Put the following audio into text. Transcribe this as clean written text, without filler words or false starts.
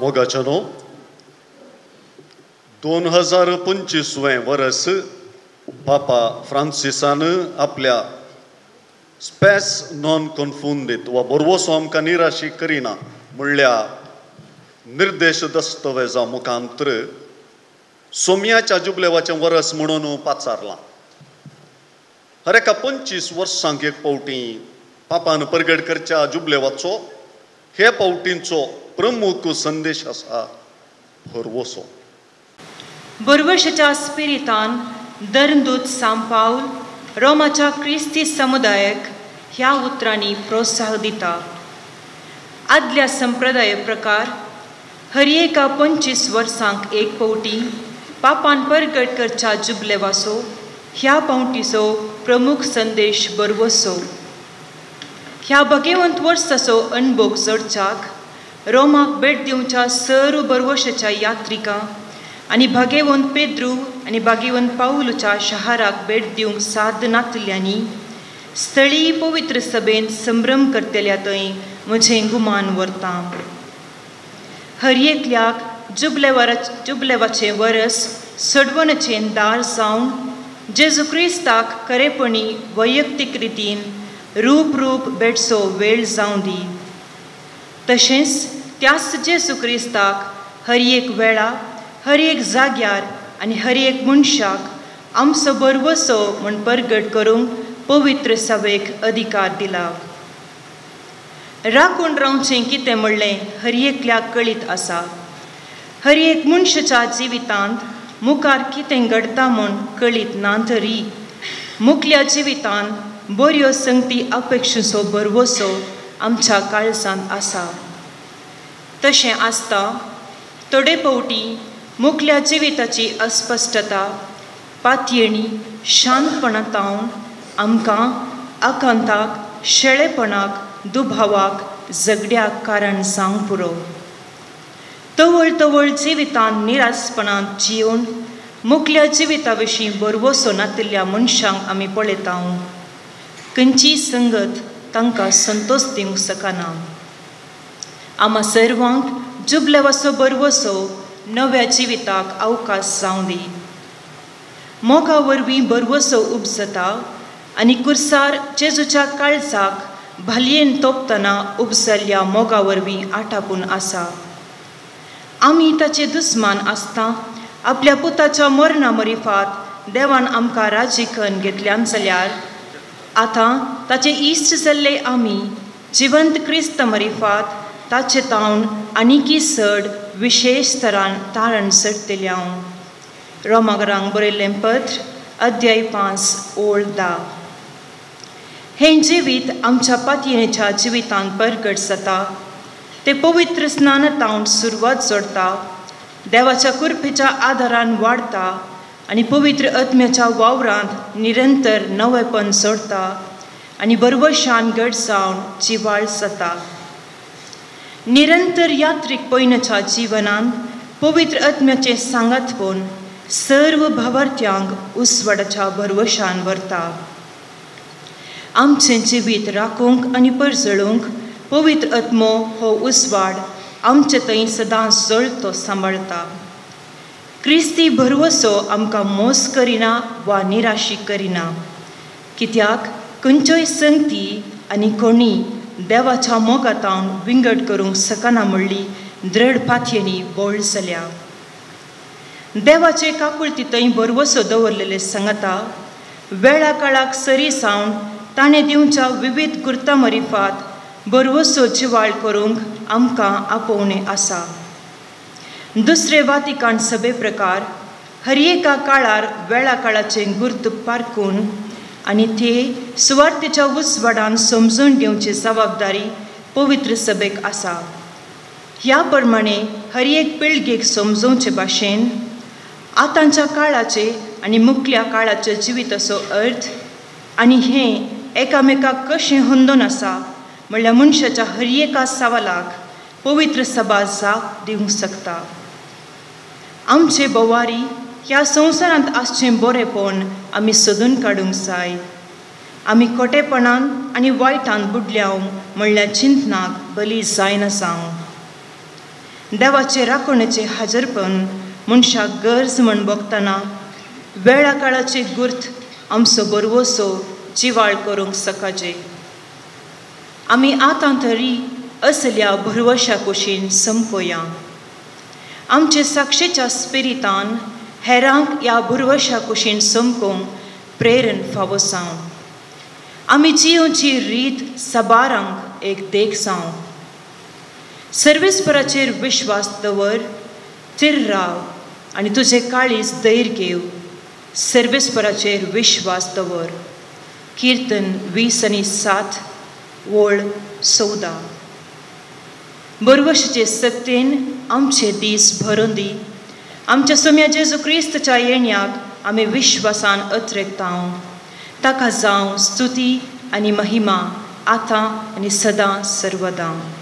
मोगाचनो 2025 वर्स पापा फ्रांसिसान आपल्या space non कन्फुंडीत वा बरवसो आमकां निराशी करिना म्हणल्या निर्देश दस्तवेजा मुखांतर सोम्याच्या जुबलेवाचें वर्स म्हणून पाचारलां. हर एका 25 वर्सांक एक पावटी पापान परगट करच्या जुबलेवाचो हे पावटींचो प्रमुख संदेश आसा बरवसो. बरवशाच्या स्पिरितान दरदूत सांत पाऊल रोमाच्या क्रिस्ती समुदायाक ह्या उतरांनी प्रोत्साह दिता. आदल्या संप्रदाय प्रकार हर एका 25 वर्सांक एक पावटी पापान परगट करच्या जुबलेवाचो ह्या पावटीचो प्रमुख संदेश बरवसो. ह्या भगवंत वर्साचो अणभव चडच्याक रोमाक भेट दिवच्या सर्व बरवशाच्या यात्रिकां आनी भगवंत पेद्रू आनी भगवंत पाऊलच्या शाराक भेट दिवंक साद नातल्यांनी स्थळी पवित्र सभेन संभ्रम करतल्या थंय म्हजें गुमान व्हरता. हर एकल्याक जुबलेवाचें वरस सडवणेचें दार जावन जेजू क्रिस्ताक खरेपणी वैयक्तीक रितीन रूप भेटचो वेळ जावं दी. तशेंच त्याच जेजू क्रिस्ताक हर एक वेळा हर एक जाग्यार आनी हर एक मनशाक आमचो बरवसो म्हूण परगट करूंक पवित्र सभेक अधिकार दिला. राखून रावचें कितें म्हणलें हर एकल्याक कळीत आसा. हर एक मनशाच्या जिवितांत मुखार कितें घडटा म्हूण कळीत ना तरी मुखल्या जिवितांत बऱ्यो संगती अपेक्षेचो बरवसो आमच्या काळजांत आसा. तशें आसता थोडे फावटी मुखल्या जिविताची अस्पश्टता पातयेणी शांतपणांतावन आमकां आकांताक शेळेपणाक दुबावाक झगड्याक कारण जावंक पुरो. तवळ जिवितांत निरासपणांत जिवन मुखल्या जिविता विशीं बरवसो नातिल्ल्या मनशांक आमी पळयता. खंयची संगत तांकां संतोश दिवंक शकना. आम्हा सर्वांक जुबलेवाचो बरवसो नव्या जिविताक अवकाश जावं दी. मोगा वरवीं बरवसो उपजता आनी कुर्सार जेजूच्या काळजाक भालयेन तोपतना उपजल्ल्या मोगा वरवीं आटापून आसा. आमी ताचे दुस्मान आसता आपल्या पुताच्या मरणा मरिफात देवान आमकां राजी करून घेतल्यान जाल्यार आतां ताचे इश्ट जाल्ले आमी जिवंत क्रिस्त मरिफात ताचे तावन आनीकी चड विशेश तरान तारण चडटल्या. रोमाकारांक बरयल्लें पत्र अध्याय 5 ओळ 10. हें जिवीत आमच्या पातयेच्या जिवितांत परगट जाता. ते पवित्र स्नानतावन सुरवात जोडटा, देवाच्या कृपेच्या आदारान वाडता आनी पवित्र आत्म्याच्या वावरांत निरंतर नवेपण जोडता आनी बरवशान घट जावन जिवाळ जाता. निरंतर यात्रीक पयनेच्या जिवनांत पवित्र आत्म्याचें सांगतपण सर्व भावार्थ्यांक उसवाडाच्या बरवशान व्हरता. आमचें जिवीत राखूंक आनी परजळूंक पवित्र आत्मो हो उसवाड आमचे थंय सदांच जळतो सांबाळटा. क्रिस्ती बरवसो आमकां मोस करिना वा निराशी करिना. कित्याक खंयच्योय संगती आनी कोणी देवाच्या मोगातावन विंगड करूंक शकना म्हणली दृढ पातयेनी बोळ जाल्या. देवाचे काकुळती थंय बरवसो दवरलेले सांगता वेळा काळाक सरी सावन ताणें दिवच्या विविध गुर्ता मरिफात बरवसो जिवाळ करूंक आमकां आपोवणें आसा. दुसरे वातिकान सभे प्रकार हर एका काळार वेळा काळाचें गुर्त पारखून आनी ते सुवार्थेच्या उसवाडान समजून घेवची जबाबदारी पवित्र सभेक आसा. ह्या प्रमाणे हर एक पिळगेक समजोवचे भाशेन आतांच्या काळाचे आनी मुखल्या काळाच्या जिविताचो अर्थ आनी हें एकामेकाक कशें हुंदून आसा म्हणल्यार मनशाच्या हर एका सवालाक पवित्र सभा जाप दिवंक शकता. आमचे बोवारी ह्या संवसारांत आसचें बरेपण आमी सोदून काडूंक जाय. आमी खोटेपणान आनी वायटान बुडल्या म्हणल्यार चिंतनाक बली जायना जावं. देवाचे राखणेचे हजरपण मनशाक गरज म्हण बगतना वेळा काळाचे गुर्त आमचो बरवसो जिवाळ करूंक सकाजे. आमी आतां तरी असल्या भरवशा कुशीन संपोया. आमचे साक्षेच्या स्पिरितान हेरांक ह्या भरवशा कुशीन संपोवंक प्रेरण फावो जावं. आमी जियोची रीत सबारांक एक देख जावं. सर्वेस्पराचेर विश्वास दवर, थीर राव आनी तुजे काळीज दैर घेव. सर्वेस्पराचेर विश्वास दवर. कीर्तन 20:7 वोळ 14. बरवशेचे सत्तेन आमचे दीस भरून दी. आमच्या सोम्या जेजू क्रिस्ताच्या येण्याक आमी विश्वासान अत्रेकतांव. ताका जावं स्तुती आनी महिमा आतां आनी सदां सर्वदां.